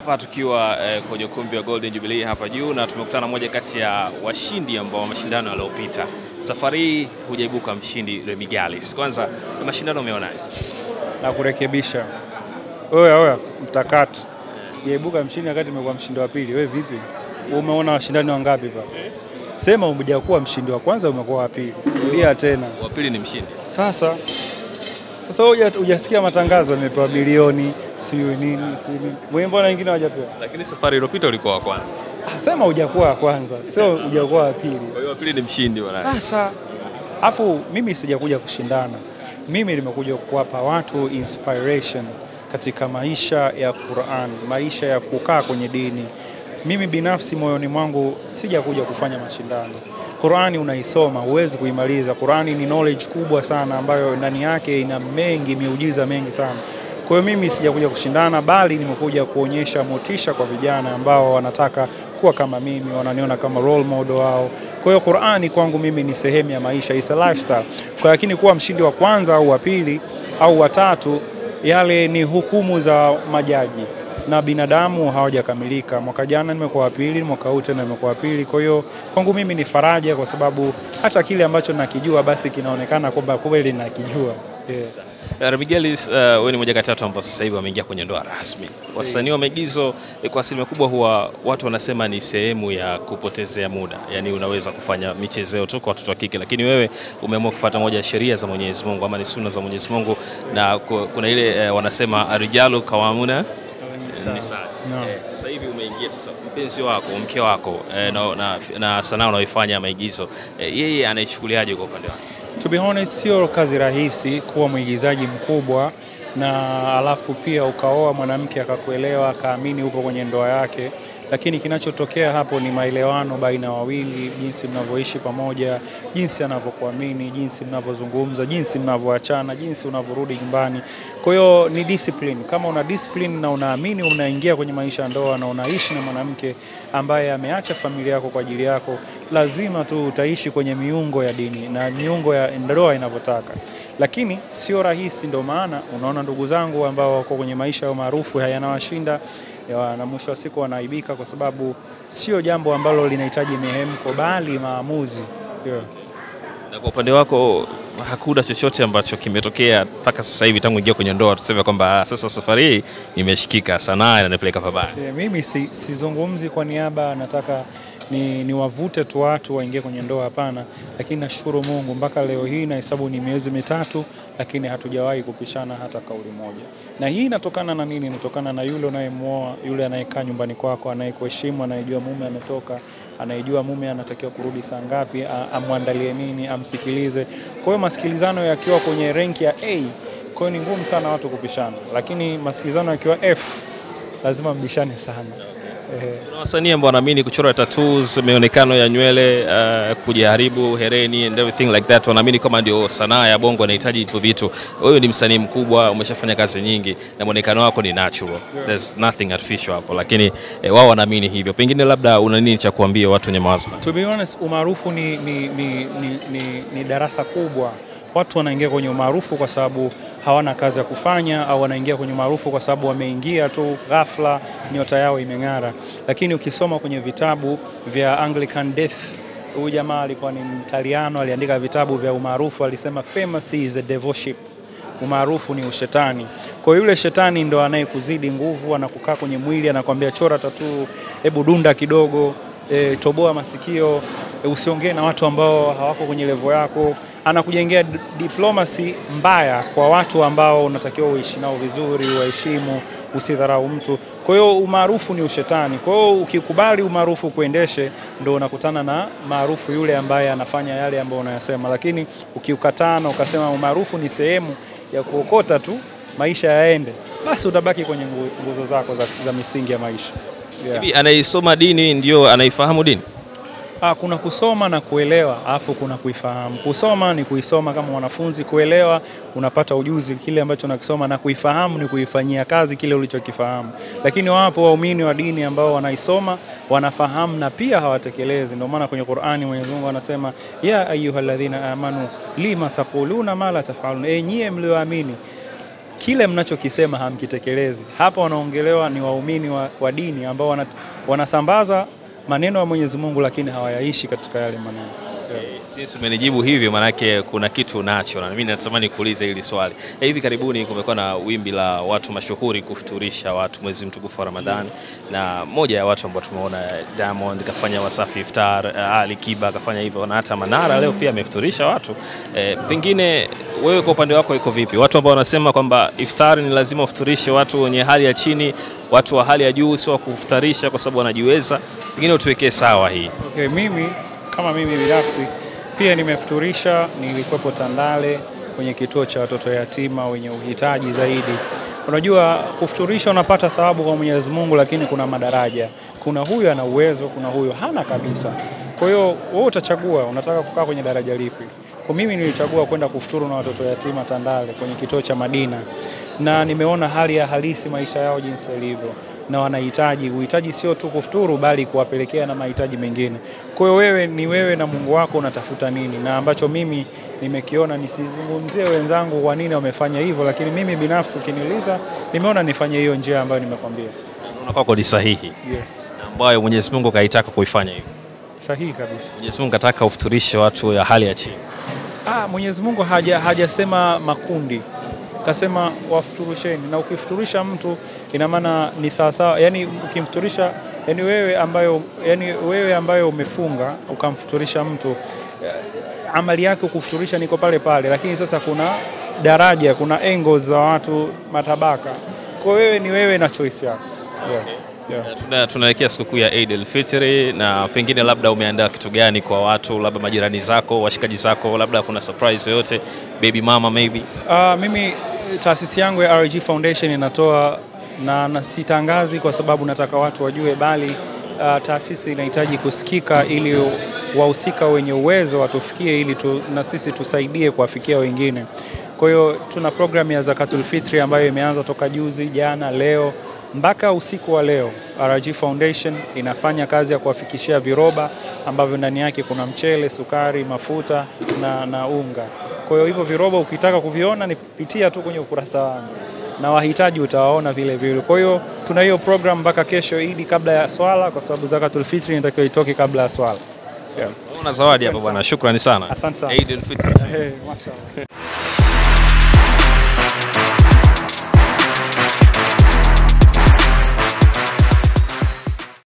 hapa tukiwa kwenye ukumbi wa Golden Jubilee hapa juu, na tumekutana moja kati ya washindi ambao mashindano yaliyopita. Safari hii hujaibuka mshindi Remigalis. Kwanza mashindano umeonaje? Na kurekebisha. Oya mtakati. Sijaibuka mshindi wakati nimekuwa mshindi wa pili. Wewe vipi? Umeona washindani wangapi pa? Sema umejakuwa mshindi wa kwanza, umekuwa wa pili. Rudia tena. Wa pili ni mshindi. Sasa hujasikia matangazo yamepewa bilioni, siyo nini. Wewe mbona wengine hawajapewa? Lakini safari iliyopita ulikuwa wa kwanza. Sema hujakuwa wa kwanza, sio hujakuwa wa pili. Kwa hiyo wa pili ni mshindi bwana. Sasa afu mimi sijakuja kushindana. Mimi nimekuja kuwapa watu inspiration katika maisha ya Qur'an, maisha ya kukaa kwenye dini. Mimi binafsi moyoni mwangu sijakuja kufanya mashindano. Qur'ani unaisoma, huwezi kuimaliza. Qur'ani ni knowledge kubwa sana ambayo ndani yake ina mengi, miujiza mengi sana. Kwa hiyo mimi sijakuja kushindana, bali nimekuja kuonyesha motisha kwa vijana ambao wanataka kuwa kama mimi, wananiona kama role model wao. Kwa hiyo Qur'ani kwangu mimi ni sehemu ya maisha, is a lifestyle. Kwa lakini kuwa mshindi wa kwanza au wa pili au wa tatu, yale ni hukumu za majaji. Na binadamu hawajakamilika. Mwaka jana nimekuwa wa pili, mwaka huu tena nimekuwa wa pili. Kwa hiyo kwangu mimi ni faraja, kwa sababu hata kile ambacho nakijua basi kinaonekana kwamba kweli nakijua. Remigalis, wewe ni mmoja kati ya watu ambao sasa hivi wameingia kwenye ndoa rasmi. Wasanii wa maigizo kwa asilimia kubwa huwa watu wanasema ni sehemu ya kupotezea muda. Yaani unaweza kufanya michezeo tu kwa watoto wa kike, lakini wewe umeamua kufuata moja ya sheria za Mwenyezi Mungu, ama ni sunna za Mwenyezi Mungu, na kuna ile wanasema arijalu kawamuna nisa. Sasa hivi umeingia sasa, mpenzi wako, mke wako na sanaa unayoifanya maigizo, yeye anaichukuliaje kwa upande wake? To be honest, sio kazi rahisi kuwa mwigizaji mkubwa na alafu pia ukaoa mwanamke akakuelewa, akaamini upo kwenye ndoa yake. Lakini kinachotokea hapo ni maelewano baina wawili, jinsi mnavyoishi pamoja, jinsi anavyokuamini, jinsi mnavyozungumza, jinsi mnavyoachana, jinsi unavyorudi nyumbani. Kwa hiyo ni discipline. Kama una discipline na unaamini unaingia kwenye maisha ya ndoa na unaishi na mwanamke ambaye ameacha familia yako kwa ajili yako, lazima tu utaishi kwenye miungo ya dini na miungo ya ndoa inavyotaka. Lakini sio rahisi, ndio maana unaona ndugu zangu ambao wako kwenye maisha ya maarufu hayanawashinda, na mwisho wa siku wanaibika, kwa sababu sio jambo ambalo linahitaji mihemko bali maamuzi. Na kwa upande wako hakuna chochote ambacho kimetokea mpaka sasa hivi tangu ingia kwenye ndoa tuseme kwamba sasa safari hii nimeshikika, sanaa inanipeleka pabaya? Mimi sizungumzi kwa niaba, nataka ni wavute tu watu waingie kwenye ndoa, hapana. Lakini nashukuru Mungu mpaka leo hii na hesabu ni miezi mitatu, lakini hatujawahi kupishana hata kauli moja. Na hii inatokana na nini? Inatokana na yule unayemuoa, yule anayekaa nyumbani kwako, anayekuheshimu, anayejua mume ametoka, anayejua mume anatakiwa kurudi saa ngapi, amwandalie nini, amsikilize. Kwa hiyo masikilizano yakiwa kwenye rank ya A, kwa hiyo ni ngumu sana watu kupishana. Lakini masikilizano yakiwa F, lazima mbishane sana. Kuna wasanii ambao wanaamini kuchora tattoos, mionekano ya nywele, kujiharibu, hereni and everything like that, wanaamini kama ndio sanaa ya Bongo, inahitaji hivyo vitu. Wewe ni msanii mkubwa, umeshafanya kazi nyingi na muonekano wako ni natural. There's nothing artificial hapo, lakini wao wanaamini hivyo. Pengine labda una nini cha kuambia watu wenye mawazo? To be honest, umaarufu ni darasa kubwa. Watu wanaingia kwenye umaarufu kwa sababu hawana kazi ya kufanya, au wanaingia kwenye umaarufu kwa sababu wameingia tu ghafla, nyota yao imeng'ara. Lakini ukisoma kwenye vitabu vya Anglican Death, huyu jamaa alikuwa ni Mtaliano, aliandika vitabu vya umaarufu, alisema famous is a devilship. Umaarufu ni ushetani. Kwa yule shetani ndo anayekuzidi nguvu, anakukaa kwenye mwili, anakuambia chora tattoo, hebu dunda kidogo, toboa masikio, usiongee na watu ambao hawako kwenye level yako. Anakujengea diplomacy mbaya kwa watu ambao unatakiwa uishi nao vizuri, waheshimu, usidharau mtu. Kwa hiyo umaarufu ni ushetani. Kwa hiyo ukikubali umaarufu kuendeshe, ndio unakutana na maarufu yule ambaye anafanya yale ambayo unayasema. Lakini ukiukataa na ukasema umaarufu ni sehemu ya kuokota tu maisha yaende, basi utabaki kwenye nguzo zako za misingi ya maisha. Hivi anaisoma dini ndio anaifahamu dini? Kuna kusoma na kuelewa, alafu kuna kuifahamu. Kusoma ni kuisoma kama wanafunzi, kuelewa unapata ujuzi kile ambacho unakisoma, na kuifahamu ni kuifanyia kazi kile ulichokifahamu. Lakini wapo waumini wa dini ambao wanaisoma, wanafahamu na pia hawatekelezi. Ndio maana kwenye Qur'ani Mwenyezi Mungu anasema ya ayyuhalladhina amanu lima taquluna ma la taf'alun, nyie mlioamini, kile mnachokisema hamkitekelezi. Hapa wanaongelewa ni waumini wa dini ambao wanasambaza maneno ya Mwenyezi Mungu lakini hawayaishi katika yale maneno. Sisi umenijibu hivyo, manake kuna kitu nacho na mimi natamani kuuliza hili swali. Hivi karibuni kumekuwa na wimbi la watu mashuhuri kufuturisha watu mwezi mtukufu wa Ramadhani, na moja ya watu ambao tumeona Diamond kafanya Wasafi Iftar, Ali Kiba kafanya hivyo, na hata Manara leo pia amefuturisha watu. Pengine wewe kwa upande wako iko vipi? Watu ambao wanasema kwamba iftar ni lazima ufuturishe watu wenye hali ya chini, watu wa hali ya juu sio kufutarisha kwa sababu wanajiweza. Pengine utuwekee sawa hii. Okay, kama mimi binafsi pia nimefuturisha. Nilikuwepo Tandale kwenye kituo cha watoto yatima wenye uhitaji zaidi. Unajua kufuturisha unapata thawabu kwa Mwenyezi Mungu, lakini kuna madaraja. Kuna huyu ana uwezo, kuna huyu hana kabisa. Kwa hiyo wewe utachagua unataka kukaa kwenye daraja lipi. Kwa mimi nilichagua kwenda kufuturu na watoto yatima Tandale kwenye kituo cha Madina, na nimeona hali ya halisi maisha yao jinsi ilivyo, na uhitaji sio tu kufuturu bali kuwapelekea na mahitaji mengine. Kwa hiyo wewe na Mungu wako unatafuta nini, na ambacho mimi nimekiona, nisizungumzie wenzangu kwa nini wamefanya hivyo, lakini mimi binafsi ukiniuliza nimeona nifanye hiyo njia ambayo nimekwambia. Unaona kwako ni sahihi? Yes. Ambayo Mwenyezi Mungu kaitaka kuifanya hivyo. Sahihi kabisa. Mwenyezi Mungu kataka ufuturishe watu ya hali ya chini. Mwenyezi Mungu hajasema makundi, kasema wafuturusheni. Na ukifuturisha mtu ina maana ni sawa, yani ukimfuturisha, yani wewe ambayo umefunga ukamfuturisha mtu, amali yake kufuturisha niko pale pale, lakini sasa kuna daraja, kuna angles za watu, matabaka. Kwa wewe ni wewe na choice yako. Tunaelekea sikukuu ya Eid al-Fitr, na pengine labda umeandaa kitu gani kwa watu, labda majirani zako, washikaji zako, labda kuna surprise yoyote, baby mama maybe? Mimi taasisi yangu ya RG Foundation inatoa, na sitangazi kwa sababu nataka watu wajue, bali taasisi inahitaji kusikika ili wahusika wenye uwezo watufikie, ili na sisi tusaidie kuwafikia wengine. Kwa hiyo tuna program ya Zakatul Fitri ambayo imeanza toka juzi, jana, leo mpaka usiku wa leo. RG Foundation inafanya kazi ya kuwafikishia viroba ambavyo ndani yake kuna mchele, sukari, mafuta na unga. Kwa hiyo hivyo viroba ukitaka kuviona nipitia tu kwenye ukurasa wangu, na wahitaji utawaona vile vile. Kwa hiyo tuna hiyo program mpaka kesho Eid kabla ya swala, kwa sababu Zakatul Fitri inatakiwa itoke kabla ya swala. Una zawadi hapa bwana, shukrani sana. Asante sana. Eid al-Fitr. Mashallah.